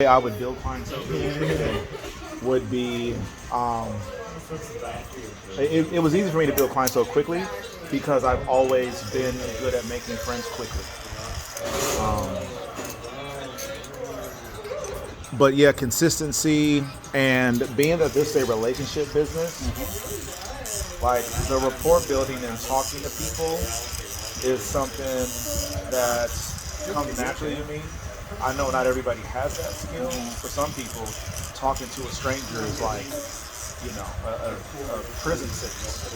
I would build clients would be it was easy for me to build clients so quickly because I've always been good at making friends quickly. But yeah, consistency and being that this is a relationship business, like the rapport building and talking to people is something that comes naturally to me. I know not everybody has that skill. For some people, talking to a stranger is like, a prison sentence.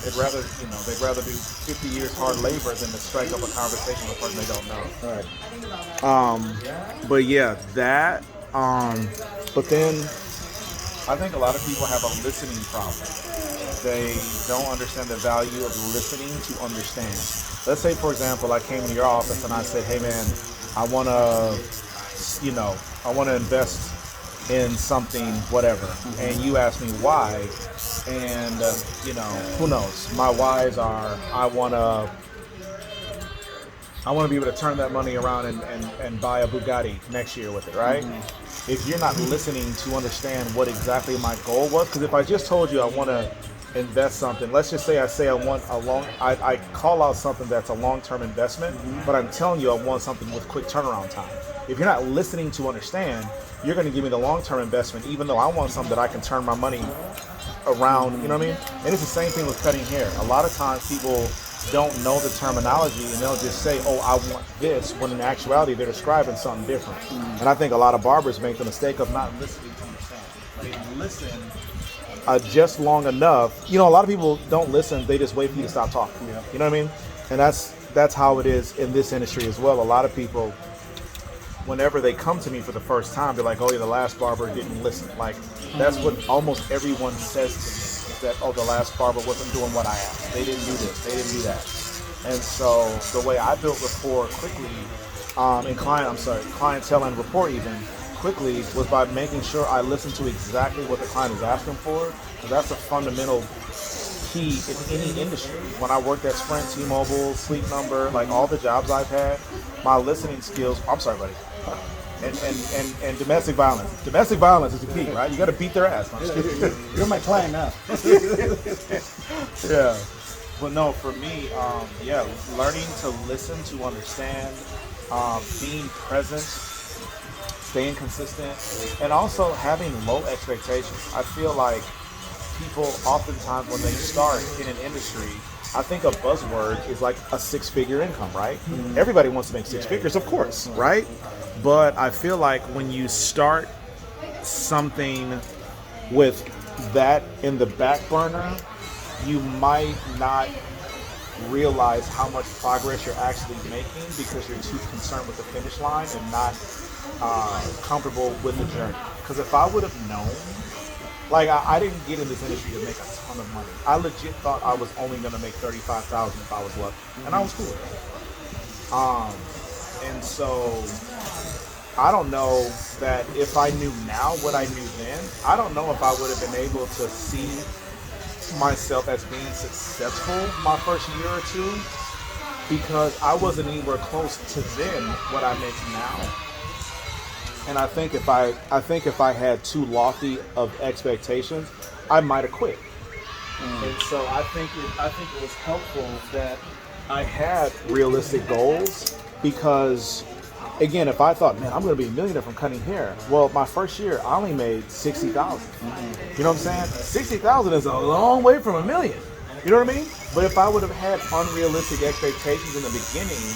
They'd rather do 50 years hard labor than to strike up a conversation with a person they don't know. But yeah, that. But then I think a lot of people have a listening problem. They don't understand the value of listening to understand. Let's say, for example, I came to your office and I said, "Hey, man, I want to, I want to invest in something, whatever." And you ask me why, and who knows? My whys are I want to be able to turn that money around and buy a Bugatti next year with it, right? If you're not listening to understand what exactly my goal was, because if I just told you I want to invest something, let's just say I want I call out something that's a long-term investment, but I'm telling you I want something with quick turnaround time. If you're not listening to understand, you're going to give me the long-term investment, even though I want something that I can turn my money around, you know what I mean? And it's the same thing with cutting hair. A lot of times people don't know the terminology and they'll just say, "Oh, I want this," when in actuality they're describing something different. And I think a lot of barbers make the mistake of not listening to understand. They listen just long enough. A lot of people don't listen; they just wait for you to stop talking. Yeah. You know what I mean? And that's how it is in this industry as well. A lot of people, whenever they come to me for the first time, they're like, "Oh yeah, the last barber didn't listen." Like that's what almost everyone says to me. That, "Oh, the last barber wasn't doing what I asked. They didn't do this. They didn't do that." And so the way I built rapport quickly, clientele and rapport even quickly, was by making sure I listened to exactly what the client is asking for. Because that's a fundamental key in any industry. When I worked at Sprint, T-Mobile, Sleep Number, like all the jobs I've had, my listening skills. I'm sorry, buddy. And domestic violence. Domestic violence is the key, right? You got to beat their ass. You're my client now. Yeah. But no, for me, learning to listen to understand, being present, staying consistent, and also having low expectations. I feel like people oftentimes when they start in an industry, I think a buzzword is like a six-figure income, right? Everybody wants to make six figures, of course, right? But I feel like when you start something with that in the back burner, you might not realize how much progress you're actually making because you're too concerned with the finish line and not comfortable with the journey. Because if I would have known, like I didn't get in this industry to make a ton of money. I legit thought I was only going to make $35,000 if I was lucky, and I was cool with it. And so I don't know that if I knew now what I knew then, I don't know if I would have been able to see myself as being successful my first year or two, because I wasn't anywhere close to then what I make now. And I think if I had too lofty of expectations, I might have quit. And so I think it was helpful that I had realistic goals, because again, if I thought, "Man, I'm going to be a millionaire from cutting hair," well, my first year I only made 60,000. You know what I'm saying? 60,000 is a long way from a million. You know what I mean? But if I would have had unrealistic expectations in the beginning,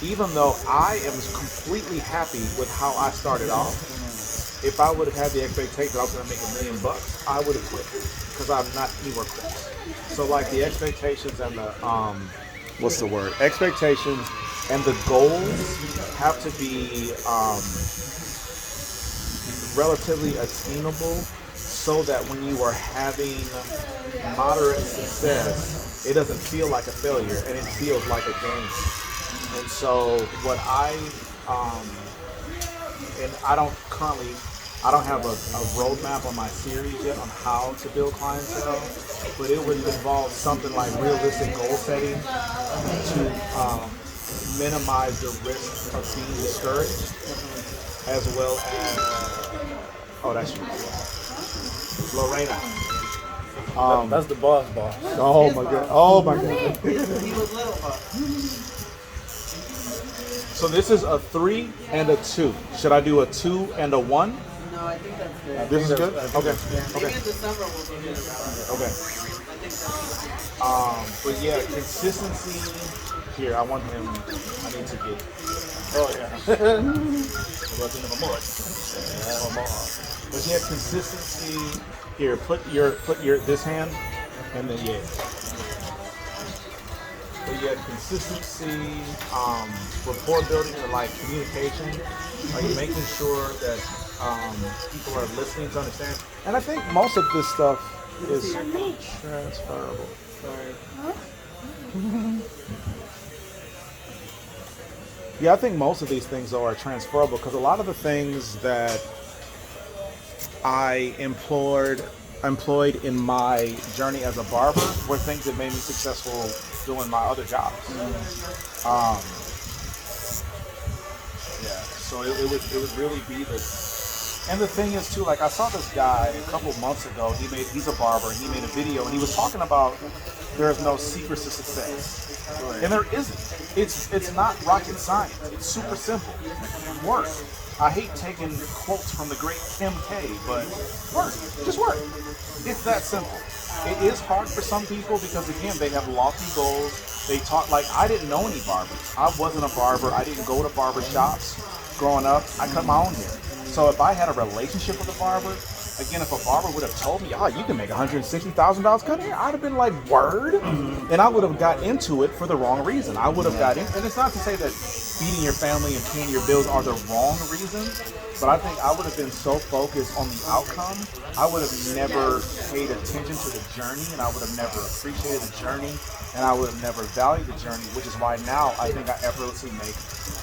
even though I am completely happy with how I started off, if I would have had the expectation that I was going to make $1 million, I would have quit because I'm not anywhere close. So like the expectations and the expectations and the goals have to be relatively attainable, so that when you are having moderate success, it doesn't feel like a failure and it feels like a gain. And so what I don't have a roadmap on my series yet on how to build clientele, but it would involve something like realistic goal setting to minimize the risk of being discouraged, as well as that's you, Lorena. That's the boss. Oh my god! Oh my god! He was little. So this is a 3 and a 2. Should I do a 2 and a 1? No, I think that's good. This is good. Okay. Maybe in December we'll be good. Okay. I think that's But yeah, consistency. Here, I want him. I need to get. Oh yeah. But yeah, consistency. Here, put your this hand, and then yeah. But yeah, consistency, rapport building, and like communication. Like making sure that people are listening to understand. And I think most of this stuff is transferable. sorry. Yeah, I think most of these things though are transferable because a lot of the things that I employed in my journey as a barber were things that made me successful doing my other jobs. Yeah, so it would really be and the thing is too, like I saw this guy a couple months ago. He's a barber. And he made a video and he was talking about there is no secret to success. And there isn't. It's not rocket science. It's super simple. Work. I hate taking quotes from the great Kim K, but work. Just work. It's that simple. It is hard for some people because again they have lofty goals. They talk like I didn't know any barbers. I wasn't a barber. I didn't go to barber shops growing up. I cut my own hair. So if I had a relationship with a barber, again, if a barber would have told me, you can make $160,000 cutting hair, I'd have been like, word. And I would have got into it for the wrong reason. I would have got in, and it's not to say that feeding your family and paying your bills are the wrong reasons, but I think I would have been so focused on the outcome, I would have never paid attention to the journey, and I would have never appreciated the journey, and I would have never valued the journey, which is why now I think I effortlessly make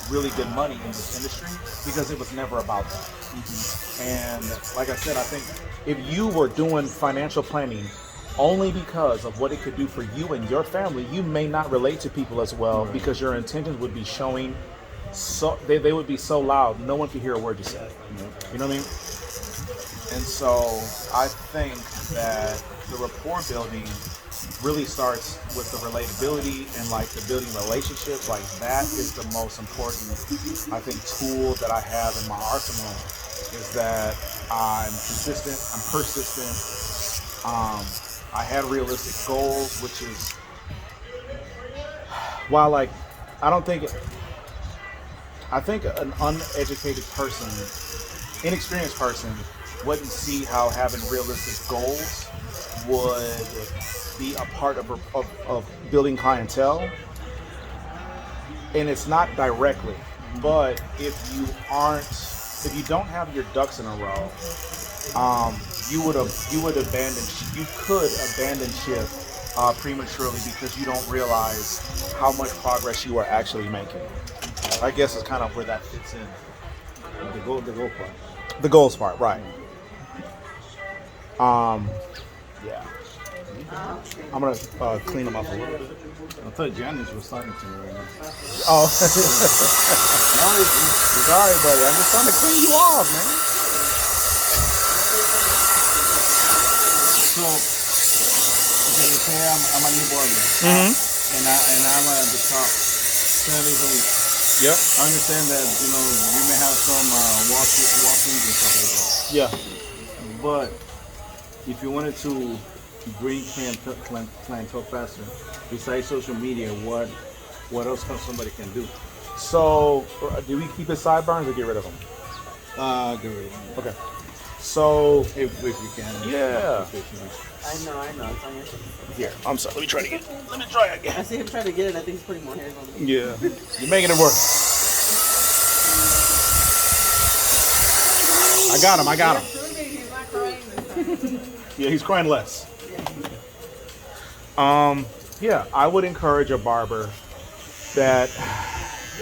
really good money in this industry because it was never about that. And like I said, I think if you were doing financial planning only because of what it could do for you and your family, you may not relate to people as well because your intentions would be showing so they would be so loud no one could hear a word you said. You know what I mean? And so I think that the rapport building really starts with the relatability and like the building relationships. Like that is the most important, I think, tool that I have in my arsenal is that I'm consistent, I'm persistent. I had realistic goals, which is while like I think an uneducated person, inexperienced person wouldn't see how having realistic goals would be a part of building clientele. And it's not directly, but if you don't have your ducks in a row, you could abandon ship prematurely because you don't realize how much progress you are actually making. I guess it's kind of where that fits in. The goal part. The goals part, right. Yeah. I'm gonna clean them up a little bit. I thought Janice was talking to me right now. Oh, sorry, buddy. I'm just trying to clean you off, man. So, okay, let's say I'm a new barber, and I'm at the top 7 days a week. Yep. I understand that you may have some walk-ins and stuff like that. Yeah. But if you wanted to bring clientele faster, besides social media, what else somebody can do? So, do we keep it sideburns or get rid of them? Get rid of them. Okay. So, If you can. yeah. I know. It's on your system. Here, I'm sorry. Let me try again. I see him trying to get it. I think he's putting more hairs on it. Yeah. You're making it work. I got him. He's not crying this time. Yeah, he's crying less. Yeah, I would encourage a barber that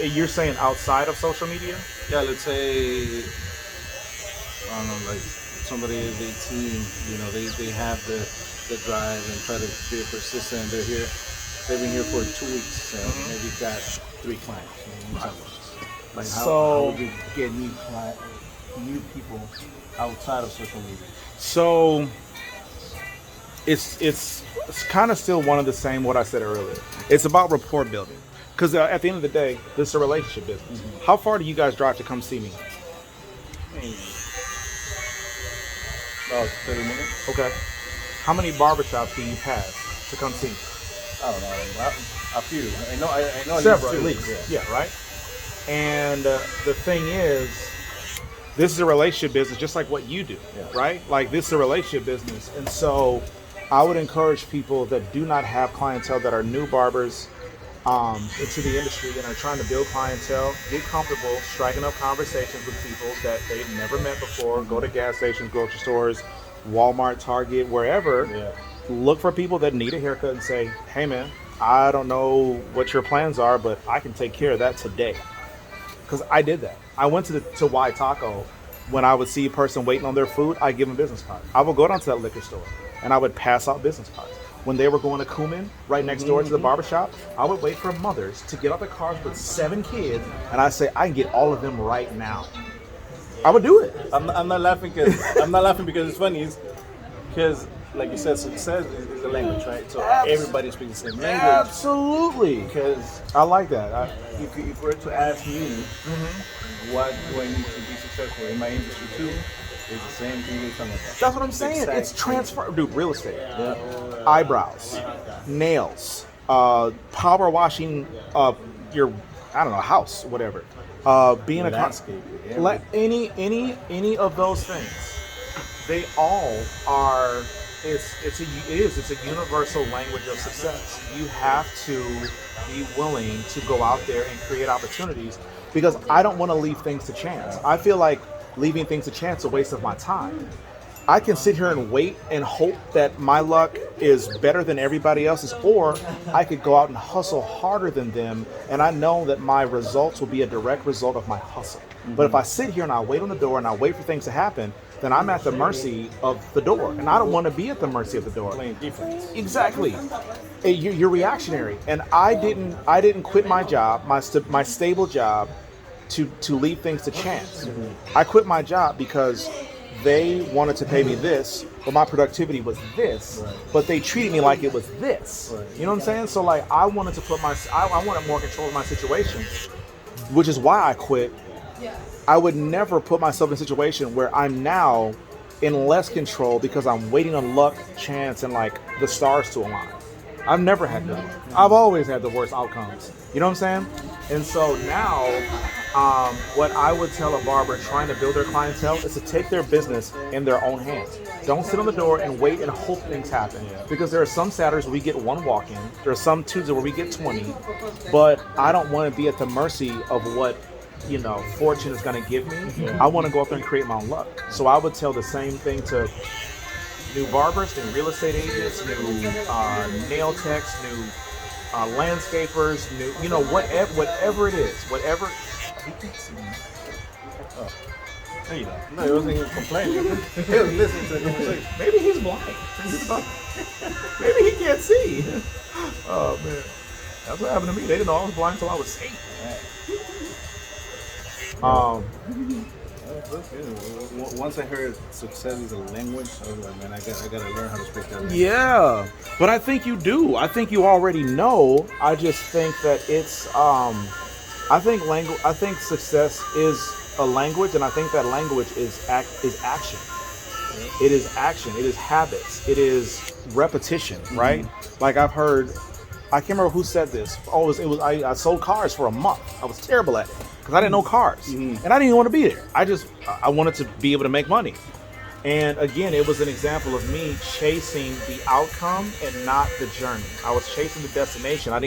you're saying outside of social media. Yeah, let's say, I don't know, like somebody is 18, they have the drive and try to be persistent. They've been here for 2 weeks, and maybe got 3 clients. Like how would you get new new people outside of social media? So it's kind of still one of the same what I said earlier. It's about rapport building. Because at the end of the day, this is a relationship business. How far do you guys drive to come see me? About 30 minutes. Okay. How many barbershops do you pass to come see me? I don't know. A few. I know at Several, least at two. least. Yeah, right? And the thing is, this is a relationship business just like what you do, right? Like, this is a relationship business. And so I would encourage people that do not have clientele, that are new barbers into the industry and are trying to build clientele, get comfortable striking up conversations with people that they've never met before. Go to gas stations, grocery stores, Walmart, Target, wherever. Yeah. Look for people that need a haircut and say, hey man, I don't know what your plans are, but I can take care of that today. Because I did that. I went to Y Taco. When I would see a person waiting on their food, I give them a business card. I would go down to that liquor store and I would pass out business cards. When they were going to Cumin, right next door to the barbershop, I would wait for mothers to get out the cars with 7 kids, and I say, I can get all of them right now. I would do it. I'm not laughing because it's funny. It's because, like you said, success is a language, right? So everybody speaks the same language. Absolutely. Because I like that. if we're to ask me, what do I need to be successful in my industry too, it's the same thing you're talking about. That's what I'm saying. Exactly. It's transfer. Dude, real estate. Eyebrows, nails, power washing your, I don't know, house, whatever. Being Landscape, any of those things. They all are. It's a universal language of success. You have to be willing to go out there and create opportunities, because I don't want to leave things to chance. I feel like leaving things to chance is a waste of my time. I can sit here and wait and hope that my luck is better than everybody else's, or I could go out and hustle harder than them, and I know that my results will be a direct result of my hustle. But if I sit here and I wait on the door and I wait for things to happen, then I'm at the mercy of the door, and I don't want to be at the mercy of the door. Playing defense. Exactly. You're reactionary, and I didn't quit my job, my stable job, to leave things to chance. I quit my job because they wanted to pay me this, but my productivity was this, but they treated me like it was this. You know what I'm saying? So like, I wanted to I wanted more control of my situation, which is why I quit. I would never put myself in a situation where I'm now in less control because I'm waiting on luck, chance, and like the stars to align. I've never had that. I've always had the worst outcomes. You know what I'm saying? And so now, what I would tell a barber trying to build their clientele is to take their business in their own hands. Don't sit on the door and wait and hope things happen. Because there are some Saturdays where we get 1 walk-in. There are some Tuesdays where we get 20. But I don't want to be at the mercy of what, fortune is going to give me. I want to go out there and create my own luck. So I would tell the same thing to new barbers, new real estate agents, new nail techs, new landscapers, new, whatever it is, whatever. Oh. There you go. No, he wasn't even complaining. He was listening to the conversation. Maybe he's blind. Maybe he can't see. Oh man, that's what happened to me. They didn't know I was blind until I was 8. Once I heard success is a language, I was like, man, I gotta learn how to speak that language. Yeah, but I think you do. I think you already know. I just think that it's. I think success is a language, and I think that language is action. It is action. It is habits. It is repetition. Right? Like I've heard. I can't remember who said this. Oh, it was. I sold cars for a month. I was terrible at it because I didn't know cars, and I didn't even want to be there. I wanted to be able to make money. And again, it was an example of me chasing the outcome and not the journey. I was chasing the destination. I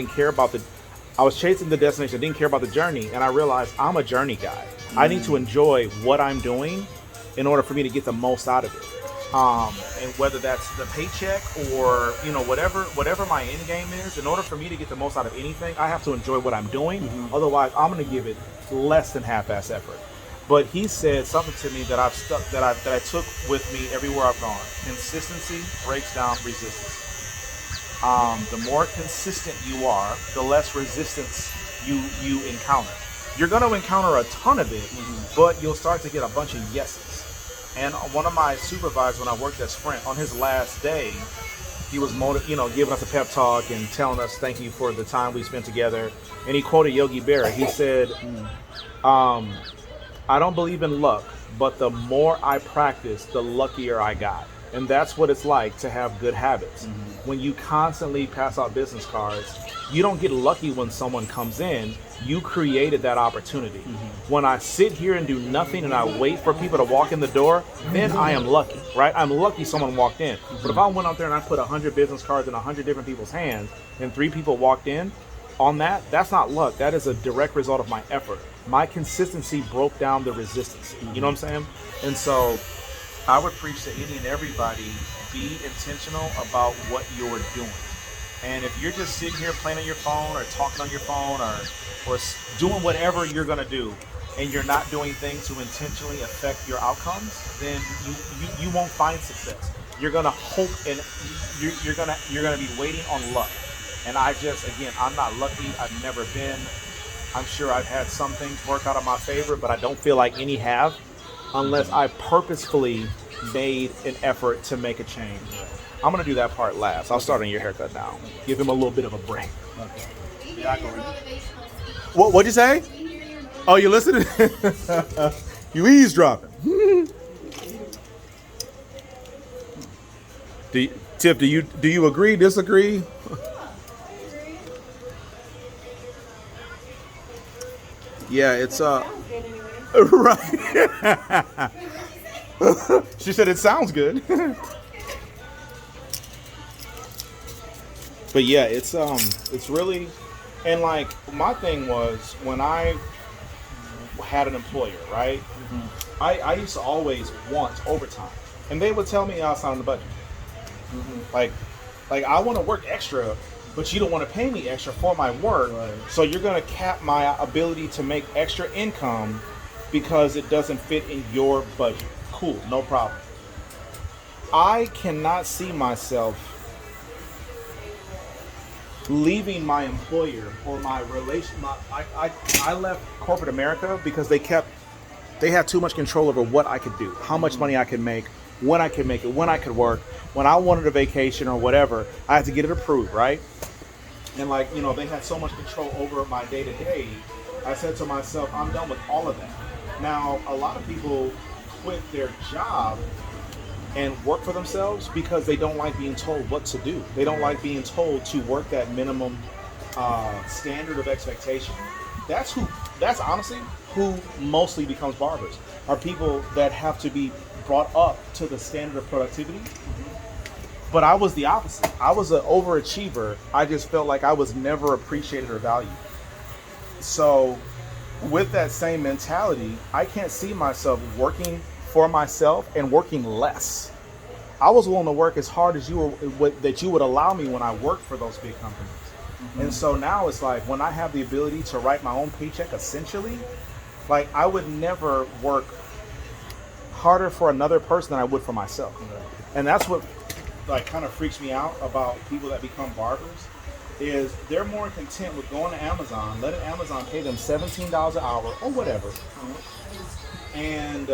was chasing the destination. I didn't care about the journey. And I realized I'm a journey guy. I need to enjoy what I'm doing in order for me to get the most out of it. And whether that's the paycheck or, whatever my end game is, in order for me to get the most out of anything, I have to enjoy what I'm doing. Otherwise, I'm going to give it less than half-ass effort. But he said something to me that I took with me everywhere I've gone. Consistency breaks down resistance. The more consistent you are, the less resistance you encounter. You're going to encounter a ton of it, but you'll start to get a bunch of yeses. And one of my supervisors when I worked at Sprint, on his last day, he was giving us a pep talk and telling us thank you for the time we spent together. And he quoted Yogi Berra. He said, I don't believe in luck, but the more I practice, the luckier I got. And that's what it's like to have good habits. When you constantly pass out business cards, you don't get lucky when someone comes in. You created that opportunity. When I sit here and do nothing and I wait for people to walk in the door, then I am lucky, right? I'm lucky someone walked in. But if I went out there and I put 100 business cards in 100 different people's hands and 3 people walked in on that, that's not luck. That is a direct result of my effort. My consistency broke down the resistance. You know what I'm saying? And so I would preach to any and everybody, be intentional about what you're doing. And if you're just sitting here playing on your phone or talking on your phone or doing whatever you're going to do, and you're not doing things to intentionally affect your outcomes, then you won't find success. You're going to hope and you're going to be waiting on luck. And I'm not lucky. I've never been. I'm sure I've had some things work out in my favor, but I don't feel like any have, unless I purposefully made an effort to make a change. I'm going to do that part last. I'll start on your haircut now. Give him a little bit of a break. Okay. Yeah, what'd you say? Oh, you listening? You eavesdropping. Tiff, do you agree, disagree? Yeah, it's right. She said it sounds good. But yeah, it's really, and like my thing was when I had an employer, right? I used to always want overtime, and they would tell me I was on the budget. Like I want to work extra, but you don't want to pay me extra for my work, right. So you're going to cap my ability to make extra income because it doesn't fit in your budget. Cool, no problem. I cannot see myself leaving my employer or my relation. I left corporate America because they had too much control over what I could do, how much money I could make, when I could make it, when I could work. When I wanted a vacation or whatever, I had to get it approved, right? And they had so much control over my day to day. I said to myself, I'm done with all of that. Now, a lot of people quit their job and work for themselves because they don't like being told what to do. They don't like being told to work that minimum standard of expectation. That's honestly who mostly becomes barbers, are people that have to be brought up to the standard of productivity. But I was the opposite. I was an overachiever. I just felt like I was never appreciated or valued. So with that same mentality, I can't see myself working for myself and working less. I was willing to work as hard as you would allow me when I worked for those big companies. And so now it's like when I have the ability to write my own paycheck, essentially, like I would never work harder for another person than I would for myself. And that's what kind of freaks me out about people that become barbers, is they're more content with going to Amazon, letting Amazon pay them $17 an hour or whatever, and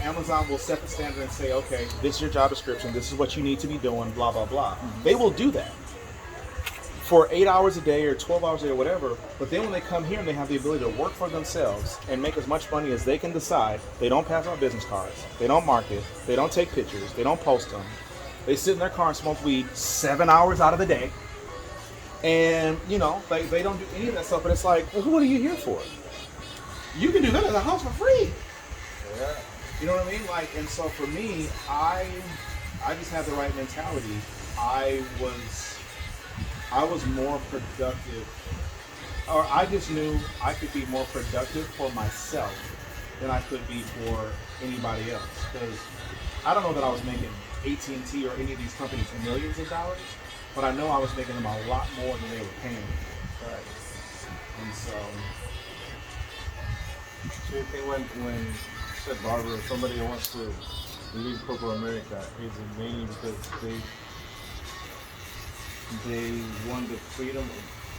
Amazon will set the standard and say, okay, this is your job description, this is what you need to be doing, blah blah blah. They will do that for 8 hours a day or 12 hours a day or whatever, but then when they come here and they have the ability to work for themselves and make as much money as they can decide, they don't pass out business cards, they don't market, they don't take pictures, they don't post them. They sit in their car and smoke weed 7 hours out of the day. And, they don't do any of that stuff. But it's like, well, what are you here for? You can do that at the house for free. Yeah. You know what I mean? And so for me, I just had the right mentality. I was more productive. Or I just knew I could be more productive for myself than I could be for anybody else. Because I don't know that I was making AT&T or any of these companies millions of dollars, but I know I was making them a lot more than they were paying me. Right. And so you think when you said barber, somebody wants to leave corporate America, is it mainly because they want the freedom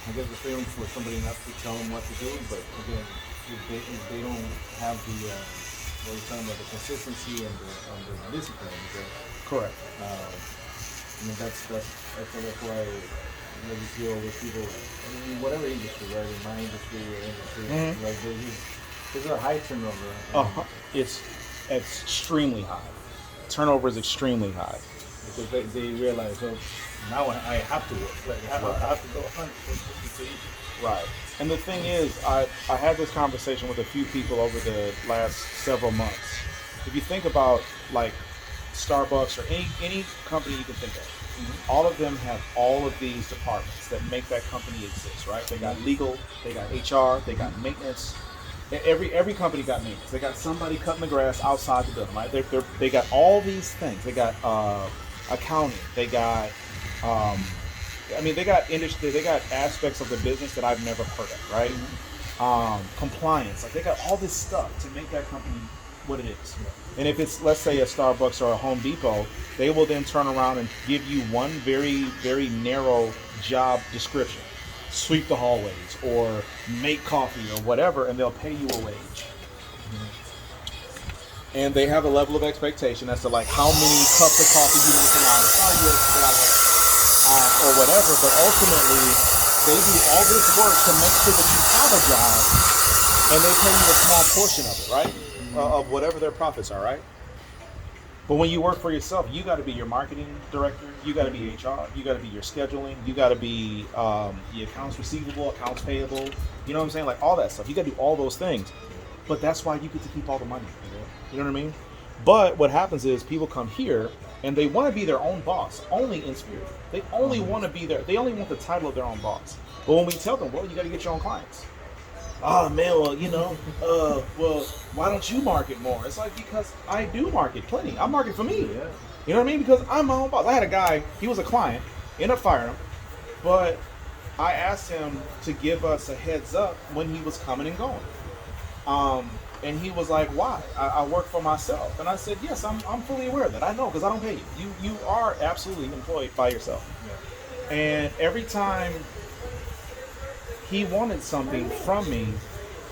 I guess the freedom for somebody not to tell them what to do, but again, if they don't have the what you're talking about, the consistency and the discipline, Correct. I mean that's why you deal with people in whatever industry, right? In my industry or industry, like there's a high turnover. It's extremely high. Turnover is extremely high. Because they realize, oh, now I have to work. Like, I have to go 100% to eat. Right. And the thing is, I had this conversation with a few people over the last several months. If you think about like Starbucks or any company you can think of, all of them have all of these departments that make that company exist, right? They got legal, they got HR, they got maintenance. Every company got maintenance. They got somebody cutting the grass outside the building, right? They got all these things. They got accounting. They got they got industry. They got aspects of the business that I've never heard of, right? Compliance. Like they got all this stuff to make that company what it is. And if it's, let's say, a Starbucks or a Home Depot, they will then turn around and give you one very, very narrow job description. Sweep the hallways or make coffee or whatever, and they'll pay you a wage. And they have a level of expectation as to like how many cups of coffee you make an hour, or whatever. But ultimately, they do all this work to make sure that you have a job, and they pay you a small portion of it, right? Of whatever their profits are, right? But when you work for yourself, you got to be your marketing director, you got to be HR, you got to be your scheduling, you got to be the accounts receivable, accounts payable, you know what I'm saying? Like all that stuff. You got to do all those things. But that's why you get to keep all the money. You know what I mean? But what happens is people come here and they want to be their own boss, only in spirit. They only want to be they only want the title of their own boss. But when we tell them, well, you got to get your own clients. Oh man, well, well, why don't you market more? It's like, because I do market plenty. I market for me. Yeah. You know what I mean? Because I'm my own boss. I had a guy, he was a client, ended up firing him, but I asked him to give us a heads up when he was coming and going. And he was like, why? I work for myself. And I said, yes, I'm fully aware of that. I know, because I don't pay you. You are absolutely employed by yourself. Yeah. And every time he wanted something from me,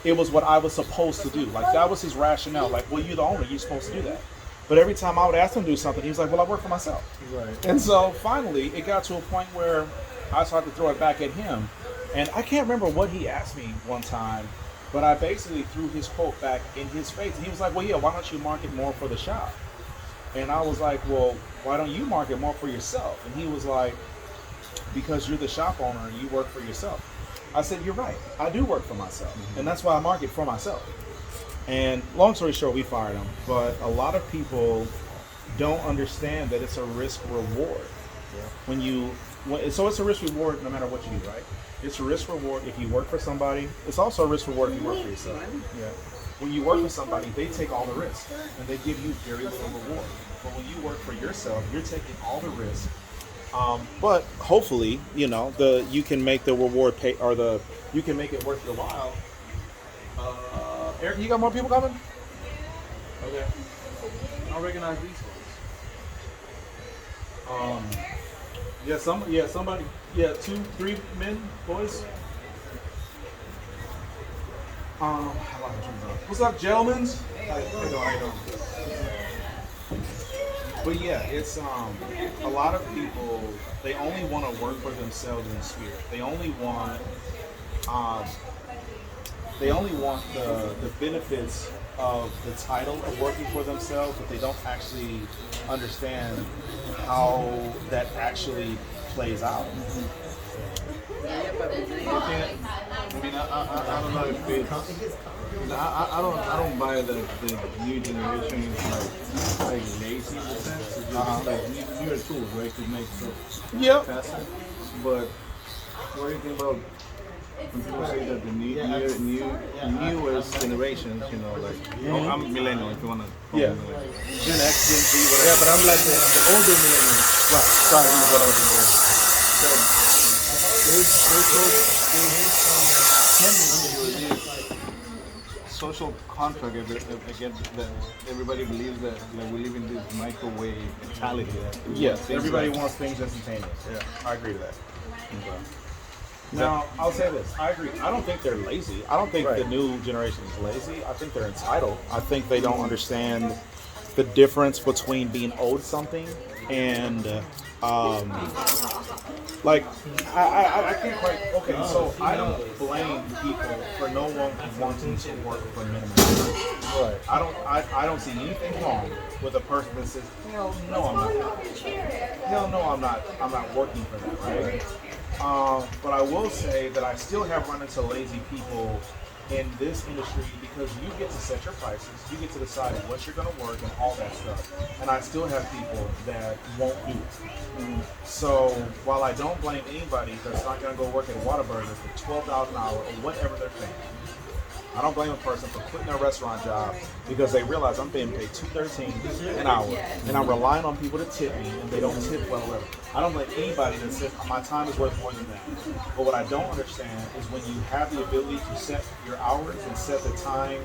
it was what I was supposed to do. Like, that was his rationale. Like, well, you're the owner, you're supposed to do that. But every time I would ask him to do something, he was like, well, I work for myself. Right. And so finally, it got to a point where I started to throw it back at him. And I can't remember what he asked me one time, but I basically threw his quote back in his face. And he was like, well, yeah, why don't you market more for the shop? And I was like, well, why don't you market more for yourself? And he was like, because you're the shop owner and you work for yourself. I said, you're right. I do work for myself. Mm-hmm. And that's why I market for myself. And long story short, we fired him. But a lot of people don't understand that it's a risk reward. Yeah. So it's a risk reward no matter what you do, right? It's a risk reward if you work for somebody. It's also a risk reward if you work for yourself. Yeah. When you work for somebody, they take all the risk and they give you very little reward. But when you work for yourself, you're taking all the risk. But hopefully, you can make the reward pay, or you can make it worth your while. Eric, you got more people coming? Okay. I don't recognize these folks. Somebody. 2, 3 men, boys. What's up, gentlemen? How you doing? But yeah, it's a lot of people, they only want to work for themselves in spirit. They only want the benefits of the title of working for themselves, but they don't actually understand how that actually plays out. I don't know if it's, I don't buy the new generation is like lazy in a sense. It's just like newer tools, right, to make stuff faster. But what do you think about when people say that the newest generations, I'm millennial if you want to call me millennial. Gen X, Gen Z, whatever. Yeah, but I'm like the older millennial. Right. Sorry, I'm going over here. Social contract again that everybody believes that we live in this microwave mentality. Yes, everybody wants things instantaneous. Yeah, I agree to that. Now, I'll say this. I agree. I don't think they're lazy. I don't think Right. the new generation is lazy. I think they're entitled. I think they don't understand the difference between being owed something and, like, I can't quite. Okay, so I don't blame people for no one wanting to work for minimum wage. Right. I don't see anything wrong with a person that says, hell no, I'm not. Hell no, I'm not working for that, right? But I will say that I still have run into lazy people in this industry because you get to set your prices, you get to decide what you're going to work and all that stuff. And I still have people that won't do it. So while I don't blame anybody that's not going to go work at Whataburger for $12 an hour or whatever they're paying, I don't blame a person for quitting their restaurant job because they realize I'm being paid $2.13 an hour and I'm relying on people to tip me and they don't tip well. Whatever. I don't blame anybody that says my time is worth more than that. But what I don't understand is when you have the ability to set your hours and set the time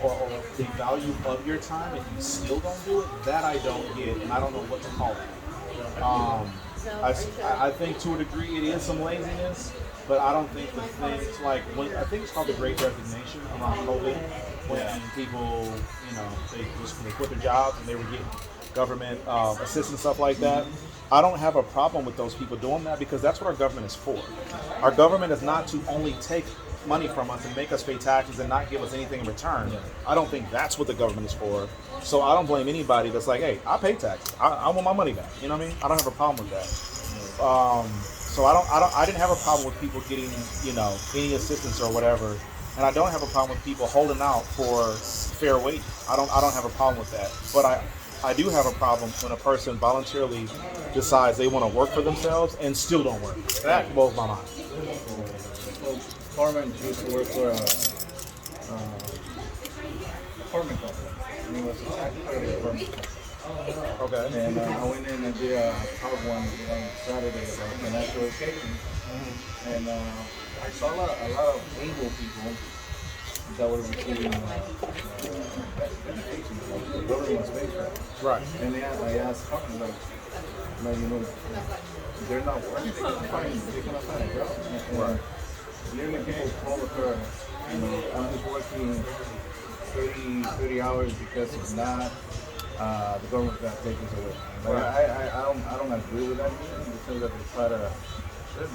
or the value of your time and you still don't do it, that I don't get and I don't know what to call it. I think to a degree it is some laziness. But I don't think the things like I think it's called the Great Resignation around COVID, when people, they quit their jobs and they were getting government assistance, stuff like that. I don't have a problem with those people doing that because that's what our government is for. Our government is not to only take money from us and make us pay taxes and not give us anything in return. I don't think that's what the government is for. So I don't blame anybody that's like, hey, I pay taxes. I want my money back. You know what I mean? I don't have a problem with that. So I didn't have a problem with people getting, any assistance or whatever. And I don't have a problem with people holding out for fair wages. I don't have a problem with that. But I do have a problem when a person voluntarily decides they want to work for themselves and still don't work. That blows my mind. Carmen used to work for apartment company. And he was a secretary of apartment company. Okay. And I went in and did a PowerPoint on Saturday about financial education. And I saw a lot of able people that were receiving education, like the government space, Right. And I asked Carmen, like, they're not working, they cannot find a job. Right. Literally people told her, I'm just working 30 hours because if not, the government's gonna take this away. But I don't agree with that because that they try to.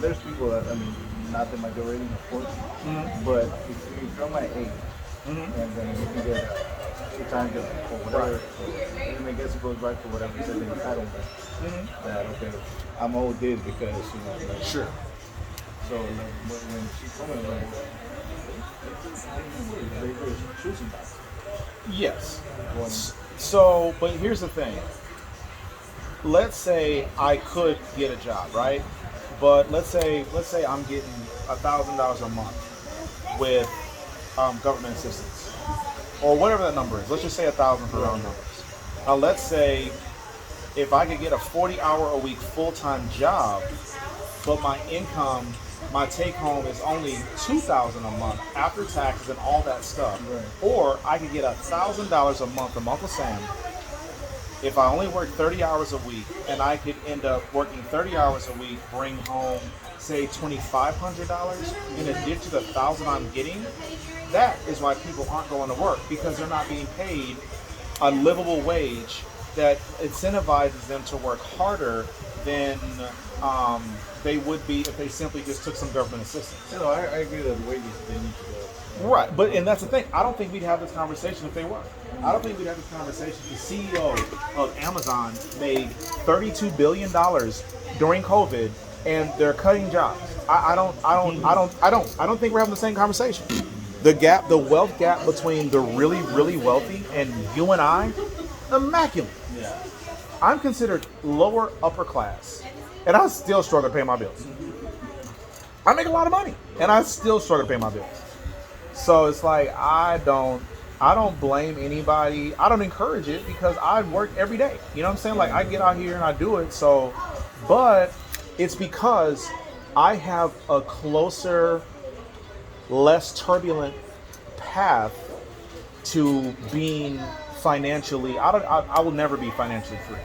There's people that not the majority, of course, but if you come at 8, and then you can get a time job or whatever, and I guess it goes back to whatever you said the entitlement. That okay, I'm owed this because Sure. So when she told me they were choosing that. Yes. So, but here's the thing. Let's say I could get a job, right? But let's say I'm getting $1,000 a month with government assistance, or whatever that number is. Let's just say 1,000 for round numbers. Now, let's say if I could get a 40-hour-a-week full-time job, but my income, my take-home is only $2,000 a month after taxes and all that stuff, or I could get $1,000 a month from Uncle Sam if I only work 30 hours a week, and I could end up working 30 hours a week, bring home, say, $2,500 in addition to the $1,000 I'm getting. That is why people aren't going to work, because they're not being paid a livable wage that incentivizes them to work harder than they would be if they simply just took some government assistance. I agree that wages they need to go. Right, and that's the thing. I don't think we'd have this conversation if they were. I don't think we'd have this conversation. The CEO of Amazon made $32 billion during COVID, and they're cutting jobs. I don't think we're having the same conversation. The wealth gap between the really, really wealthy and you and I, immaculate. Yeah. I'm considered lower upper class, and I still struggle to pay my bills. I make a lot of money, and I still struggle to pay my bills. So it's like I don't blame anybody. I don't encourage it because I work every day. You know what I'm saying? Like I get out here and I do it. So, but it's because I have a closer, less turbulent path to being financially. I will never be financially free,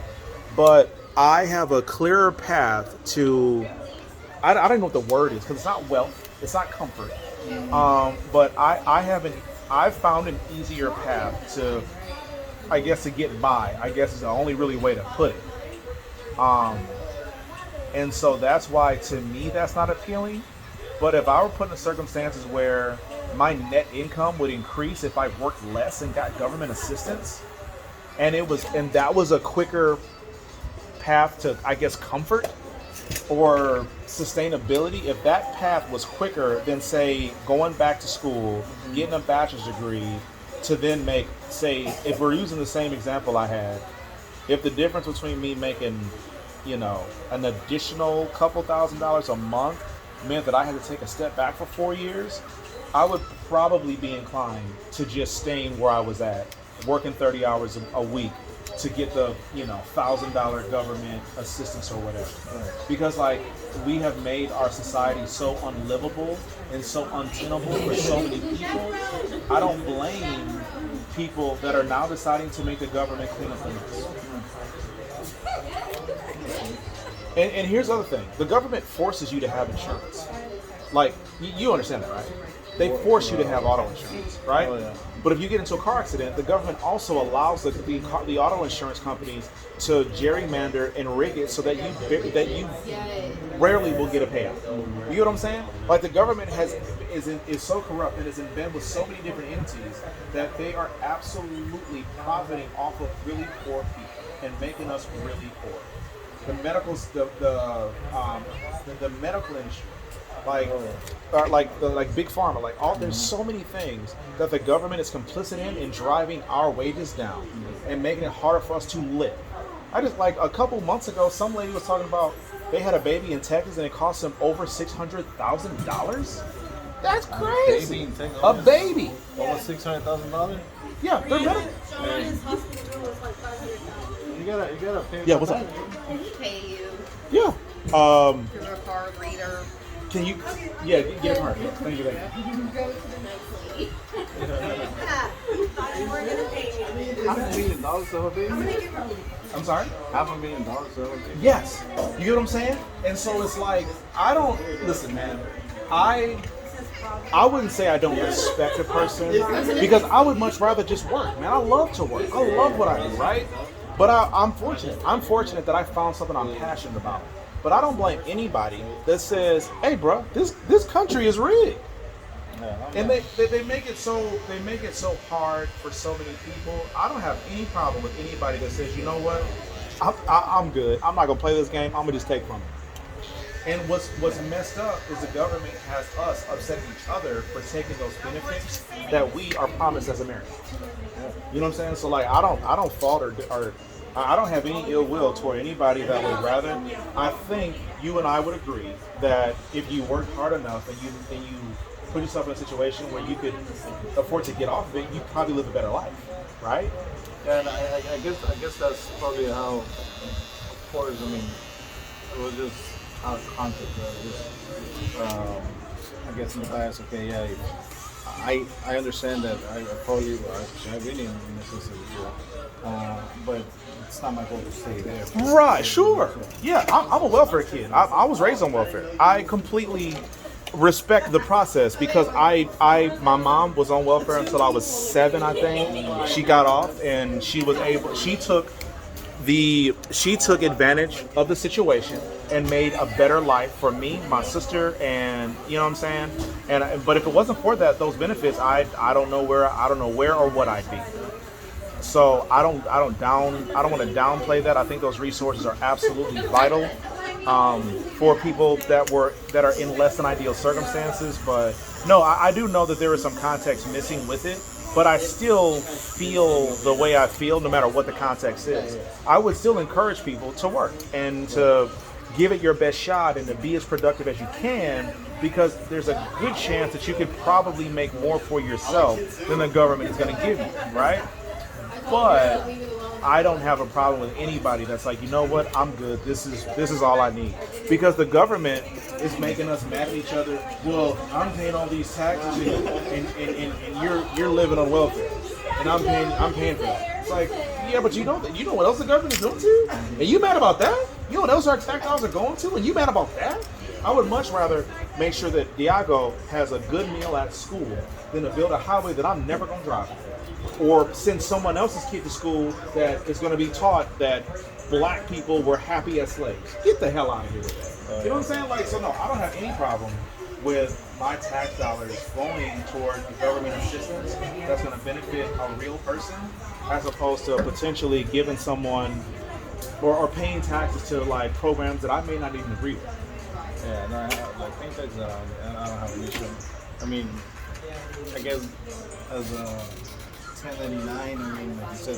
but I have a clearer path to I don't know what the word is because it's not wealth, it's not comfort. But I've found an easier path to, I guess, to get by. I guess is the only really way to put it. And so that's why to me that's not appealing. But if I were put in circumstances where my net income would increase if I worked less and got government assistance, and that was a quicker path to, I guess, comfort or sustainability, if that path was quicker than, say, going back to school, getting a bachelor's degree, to then make, say, if we're using the same example I had, if the difference between me making, an additional couple $1,000s a month meant that I had to take a step back for 4 years, I would probably be inclined to just staying where I was at, working 30 hours a week to get the $1,000 government assistance or whatever. Because we have made our society so unlivable and so untenable for so many people. I don't blame people that are now deciding to make the government clean up the mess. And here's the other thing: the government forces you to have insurance. You understand that, right? They force you to have auto insurance, right? Oh, yeah. But if you get into a car accident, the government also allows the auto insurance companies to gerrymander and rig it so that you rarely will get a payout. You know what I'm saying? The government is so corrupt and is in bed with so many different entities that they are absolutely profiting off of really poor people and making us really poor. The medical industry. Like big pharma, there's so many things that the government is complicit in driving our wages down and making it harder for us to live. I just a couple months ago, some lady was talking about they had a baby in Texas and it cost them over $600,000. That's crazy. A baby. Almost $600,000. Yeah, they're medical. You gotta pay. Yeah, what's up? Can he pay you Yeah. through a card reader? Can you? Yeah, get a card. Thank you. Go to the next lady. We're gonna pay me. $500,000 to a baby? I'm sorry? $500,000 to a baby? Yes. You get what I'm saying? And so it's I don't listen, man. I wouldn't say I don't respect a person because I would much rather just work, man. I love to work. I love what I do, right? But I'm fortunate. I'm fortunate that I found something I'm passionate about. But I don't blame anybody that says, "Hey, bro, this country is rigged." Yeah, and they make it so hard for so many people. I don't have any problem with anybody that says, "You know what? I'm good. I'm not gonna play this game. I'm gonna just take from it." And what's messed up is the government has us upsetting each other for taking those benefits that we are promised as Americans. You know what I'm saying? So I don't fault or I don't have any ill will toward anybody that would rather. I think you and I would agree that if you work hard enough and you put yourself in a situation where you could afford to get off of it, you probably live a better life, right? Yeah, and I guess that's probably how. Of course, it was just out of context. I guess in the past, okay, yeah. I understand that I probably I've been in necessity, but it's not my goal to stay there. Right, sure. Yeah, I'm a welfare kid. I was raised on welfare. I completely respect the process because my mom was on welfare until I was 7, I think. She got off and she took advantage of the situation and made a better life for me, my sister, and you know what I'm saying. But if it wasn't for those benefits, I don't know where or what I'd be. So I don't want to downplay that. I think those resources are absolutely vital for people that are in less than ideal circumstances. But no, I do know that there is some context missing with it. But I still feel the way I feel no matter what the context is. I would still encourage people to work and to give it your best shot and to be as productive as you can, because there's a good chance that you could probably make more for yourself than the government is going to give you, right? But I don't have a problem with anybody that's like, you know what, I'm good. This is all I need. Because the government is making us mad at each other. Well, I'm paying all these taxes and you're living on welfare, and I'm paying for that. It's like, yeah, but you know what else the government is doing to you? And you mad about that? You know what else our tax dollars are going to? And you mad about that? I would much rather make sure that Diago has a good meal at school than to build a highway that I'm never going to drive, or send someone else's kid to school that is going to be taught that black people were happy as slaves. Get the hell out of here with that. You know what I'm saying? Like, so no, I don't have any problem with my tax dollars going toward government assistance that's going to benefit a real person, as opposed to potentially giving someone or paying taxes to like programs that I may not even agree with. Yeah, no, like things like that, I don't have an issue. I mean, I guess as a 1099, I mean, like you said,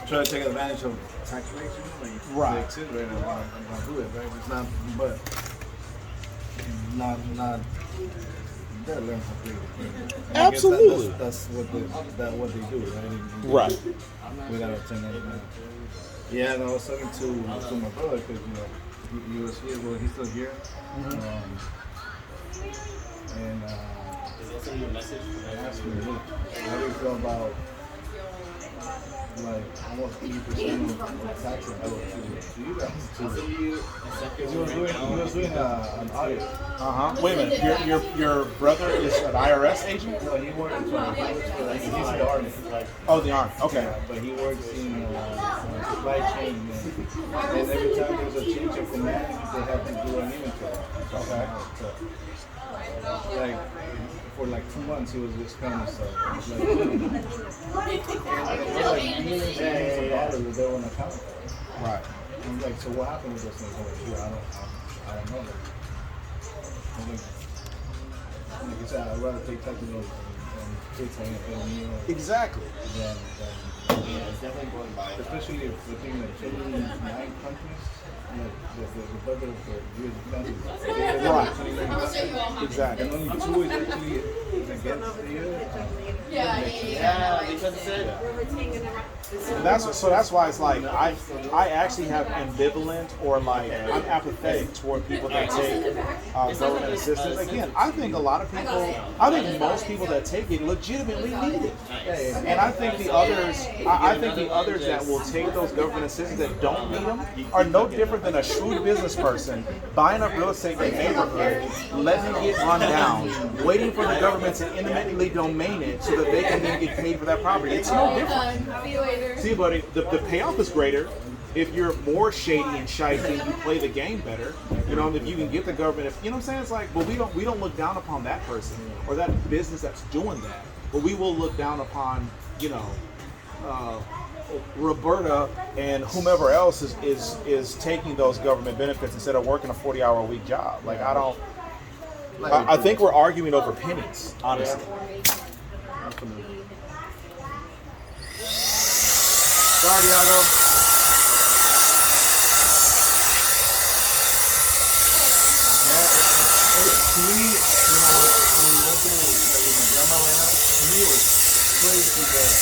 try to take advantage of tax rates, like Right. they exist right now. I'm gonna do it, right? It's not, but not they're learning how to do it. Absolutely. That's what they do, right? Right. Without a 1099. Yeah, and I was talking to my brother because he was here, well, he's still here. And Is that sending you a message? I asked him, look, how do you feel about like almost 80% of taxes go to you guys? Because he was doing an audit. Wait a minute. Your brother is an IRS agent? No, he works for he's the army. Oh, the Army. Okay. Yeah, but he works in supply chain. And every time there's a change of command, they have to do an inventory. Okay. Like, for like 2 months, he was just kind of stuff. Like, millions of dollars that they want to account for. Right. I'm like, so what happened with those things? I'm like, sure, I don't know. Like I said, I'd rather take taxes and kids having a better meal Exactly. than Yeah, it's definitely going by. especially if the thing that 29 countries, the budget of the US defense Right. Exactly. and only 2 is actually against the US. Yeah, because it said. And that's why it's like I actually have ambivalent or like I'm apathetic toward people that take government assistance. Again, I think I think most people that take it legitimately need it, and I think the others that will take those government assistance that don't need them are no different than a shrewd business person buying up real estate in a neighborhood, letting it get run down, waiting for the government to eminently domain it so that they can then get paid for that property. It's no different. See, buddy, the payoff is greater if you're more shady and shifty and you play the game better. You know, if you can get the government, you know what I'm saying? It's like, but we don't look down upon that person or that business that's doing that. But we will look down upon, Roberta and whomever else is taking those government benefits instead of working a 40-hour-a-week job. Like, I think we're arguing over pennies, honestly. Sorry, Diago. To me, when working with my grandma right now, to me it was crazy because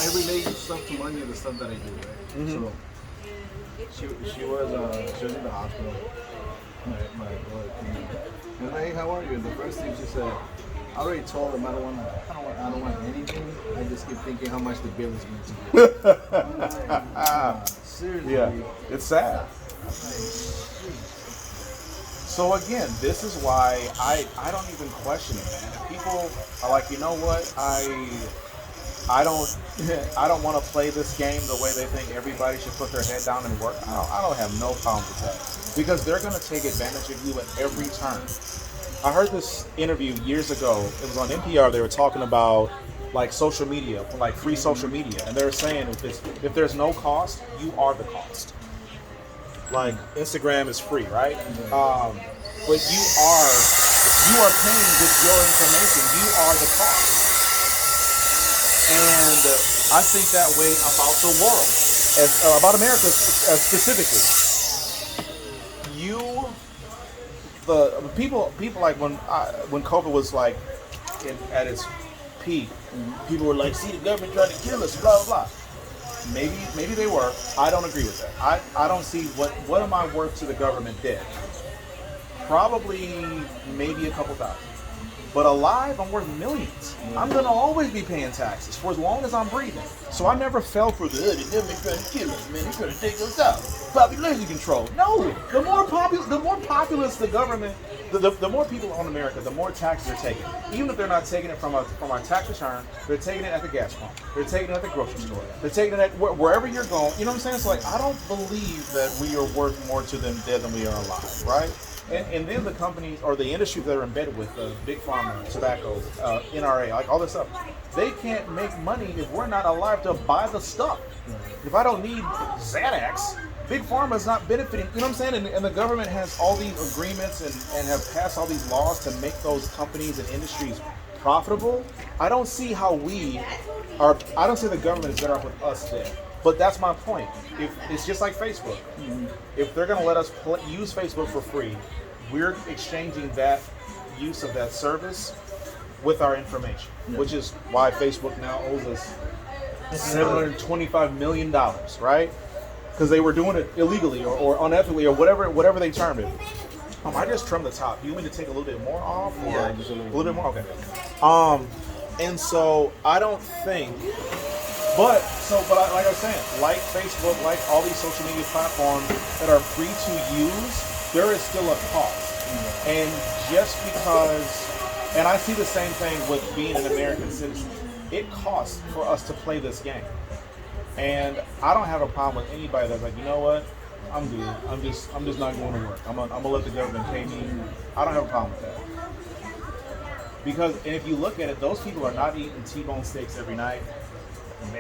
I relate stuff to money and the stuff that I do, right? So she was in the hospital. My boy came in. And I'm like, hey, how are you? And the first thing she said, I already told him I don't want anything. I just keep thinking how much the bill is going to be. Seriously. Yeah, it's sad. So again, this is why I don't even question it, man. If people are like, you know what, I don't want to play this game the way they think everybody should put their head down and work. I don't have no problem with that, because they're going to take advantage of you at every turn. I heard this interview years ago. It was on NPR. They were talking about like social media, like free social media, and they were saying if there's no cost, you are the cost. Like Instagram is free, right? But you are paying with your information. You are the cost. And I think that way about the world, about America specifically. The people like when COVID was like at its peak, people were like, "See, the government trying to kill us," blah blah blah. Maybe they were. I don't agree with that. I don't see what am I worth to the government dead? Probably maybe a couple thousand. But alive, I'm worth millions. I'm gonna always be paying taxes for as long as I'm breathing. So I never fell for the hood. They're trying to kill us, man. They're trying to take us out. Population control. No. The more populous the government, the more people own America, the more taxes they're taking. Even if they're not taking it from our tax return, they're taking it at the gas pump. They're taking it at the grocery store. They're taking it at wherever you're going. You know what I'm saying? It's like I don't believe that we are worth more to them dead than we are alive, right? And then the companies or the industries that are embedded with big pharma, tobacco, NRA, like all this stuff, they can't make money if we're not alive to buy the stuff. If I don't need Xanax, big pharma is not benefiting. You know what I'm saying? And the government has all these agreements and have passed all these laws to make those companies and industries profitable. I don't see how I don't see the government is better off with us there. But that's my point. If it's just like Facebook, if they're going to let us use Facebook for free, we're exchanging that use of that service with our information, which is why Facebook now owes us $725 million, right? Because they were doing it illegally or unethically or whatever they termed it. I just trimmed the top. Do you want me to take a little bit more off? Or Yeah, just a little bit more? Okay. And so I don't think. But like I was saying, like Facebook, like all these social media platforms that are free to use, there is still a cost. And just because, and I see the same thing with being an American citizen, it costs for us to play this game. And I don't have a problem with anybody that's like, you know what, I'm good. I'm just not going to work. I'm gonna let the government pay me. I don't have a problem with that. Because, and if you look at it, those people are not eating T-bone steaks every night.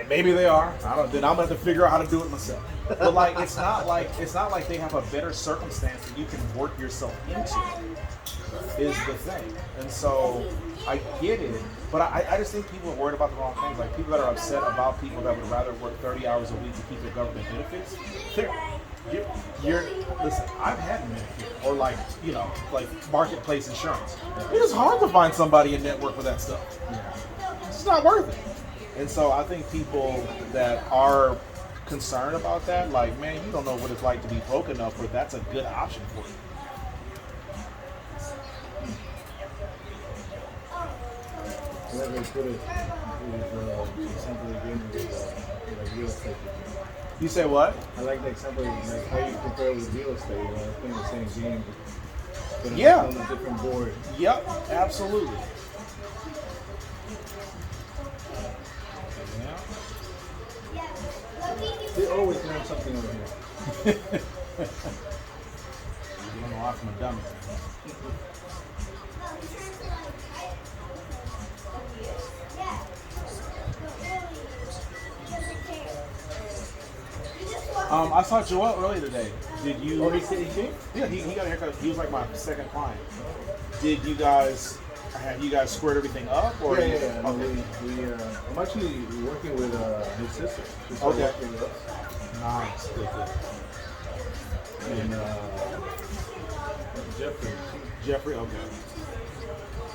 Maybe they are. I don't. Then I'm gonna have to figure out how to do it myself. But like, it's not like they have a better circumstance that you can work yourself into. Is the thing. And so I get it, but I just think people are worried about the wrong things. Like people that are upset about people that would rather work 30 hours a week to keep their government benefits. You're listen. I've had Medicare or like marketplace insurance. It is hard to find somebody in network for that stuff. It's just not worth it. And so I think people that are concerned about that, like, man, you don't know what it's like to be broke enough where that's a good option for you. Like they put it with example again with like real estate. You say what? I like the example like how you compare with real estate. You know, playing the same game, but Yeah. on a different board. Yep, absolutely. They always learn something over here. You don't know I'm a dummy. I saw Joel earlier today. Did you? Oh, he came? Yeah, he got a haircut. He was like my second client. Did you guys? Have you guys squared everything up? Or Yeah. No, Okay. I'm actually working with his sister. She's Okay. working with us. Nice. Good. And Jeffrey. Okay.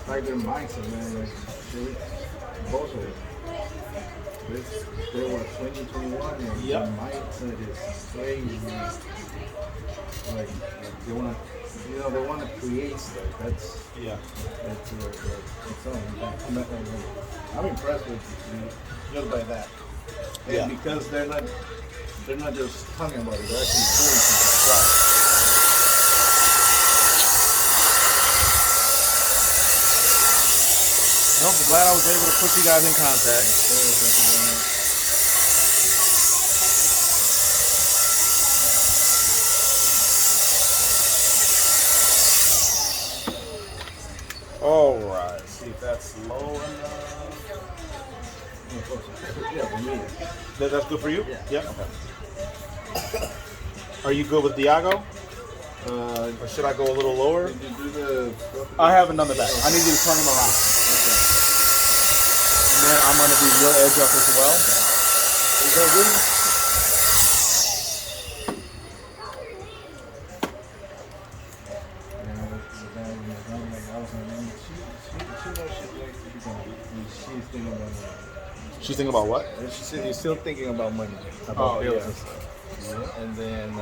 like their mindset, man. Like, both of them. They were 2021 and Yep. their mindset is crazy. Like they wanna, they wanna create stuff. That's Yeah. something. I'm impressed with just by that. And Yeah. because they're not just talking about it, they're actually doing something. Right. Well, I'm glad I was able to put you guys in contact. All right. See if that's low enough. Yeah, for me. That's good for you? Yeah. Okay. Are you good with Diago? Or should I go a little lower? Did you do the? I haven't done the back. I need you to turn him around. Okay. And then I'm going to do your edge up as well. Is that good? She's thinking about what? And she said you're still thinking about money, Oh, about bills yeah. and stuff. And then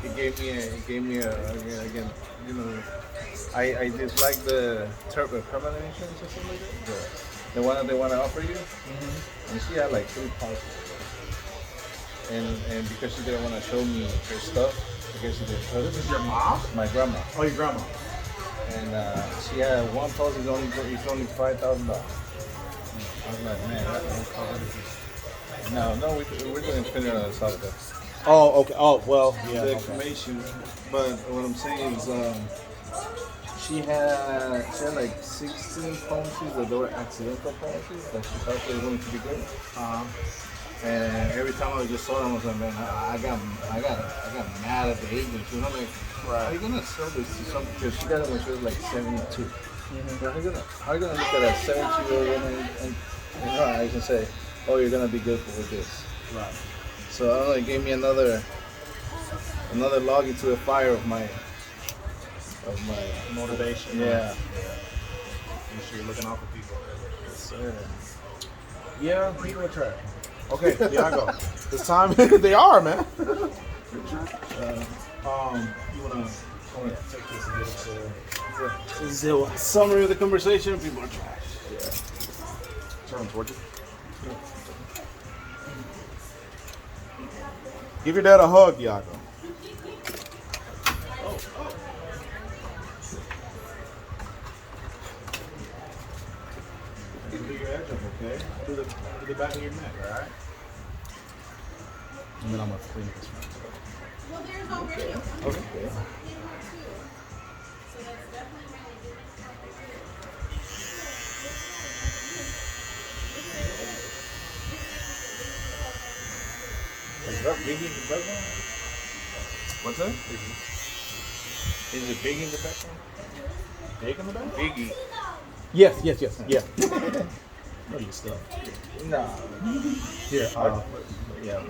he gave me again, you know, I dislike the permanent insurance or something like that. The one that they want to offer you, and she had like 3 policies. And because she didn't want to show me her stuff, because she didn't trust This is your mom? my grandma, Oh, your grandma. and she had one policy is only $5,000. I was like, man, that's no, we're doing Trinidad and South. Oh, okay. Oh, well, yeah. The Okay. information, but what I'm saying is, she had like 16 policies that they were accidental policies that she thought they were going to be good. And every time I just saw them, I was like, man, I got mad at the agent. You know, like, how are you gonna sell this to somebody? Because she got it when she was like 72. How are you gonna look at a 72-year-old woman and in her eyes and say, oh, you're gonna be good with this? Right. So I don't know, it gave me another log into the fire of my Motivation. yeah. Make sure you're looking out for people. Sir. Yeah, people are trash. Okay, Diego. It's time. They are, man. You wanna take this and get This is a summary of the conversation. People are trash. turn towards you? Give your dad a hug, Diego. Do your edge up, okay? Do the back of your neck, all right? And then I'm gonna clean this one. Well, there's already a Okay. Is that big in the background? What's that? Is it big in the background? Egg in the back? Biggie. Yes, yeah. What are you stuff? Nah. Here, Yeah.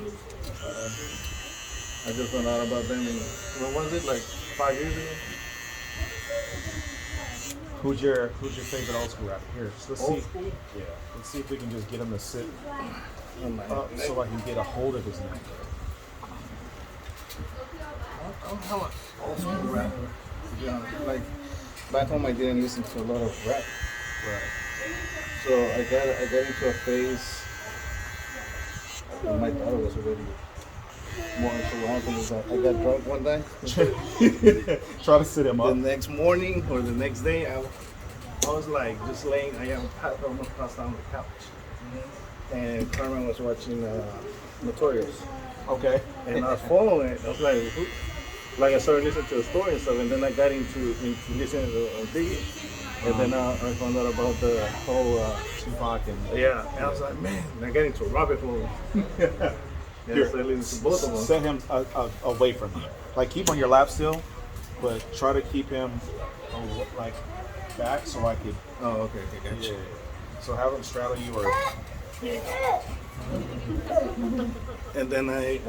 I just found out about them in, when was it? Like 5 years ago? who's your favorite old school rapper? Here, so let's Old see. school? Yeah, let's see if we can just get him to sit Oh my up so I can get a hold of his neck. I don't have an old school rapper. Yeah, like back home I didn't listen to a lot of rap. Right. So I got into a phase when my daughter was already more. So what happened is that I got drunk one day. Try to sit him The up. next morning or the next day, I was like just laying. I am almost passed down on the couch, and Carmen was watching Notorious, Okay. and I was following it. I was like, I started listening to the story and stuff, and then I got into listening to Biggie, and then I found out about the whole Tupac and yeah. And I was like, man, I got into a rabbit hole. Yeah, Here, so I listened to both of them. set him away from you. Like keep on your lap still, but try to keep him like back so I could. Oh, okay, gotcha. Yeah. So have him straddle you or. And then I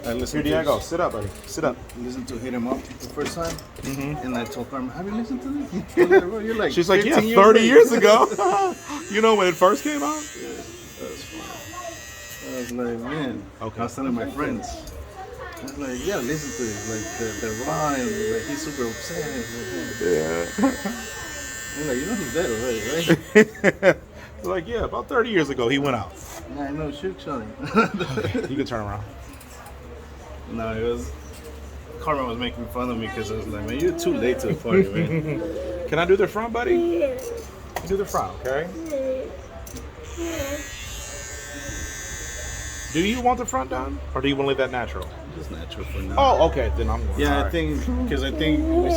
Here, listened Diego, sit up, buddy. Sit up. listened to Hit 'Em Up the first time, and I told Carmen, have you listened to this? You're like She's like, yeah, 15 30 years late." ago. You know when it first came out? I was like, man. Okay. I was telling my friends. I was like, yeah, listen to this. Like the rhyme, like he's super obsessed with him. Yeah. I'm like, you know he's dead already, right? Like, yeah, about 30 years ago, he went out. Yeah, I know, shoot Charlie. You can turn around. No, it was. Carmen was making fun of me because I was like, man, you're too late to the party, man. Can I do the front, buddy? You do the front, okay? Do you want the front done? Or do you want to leave that natural? Just natural for now. Oh, okay, then I'm going. Yeah, All I right. think, because I think we said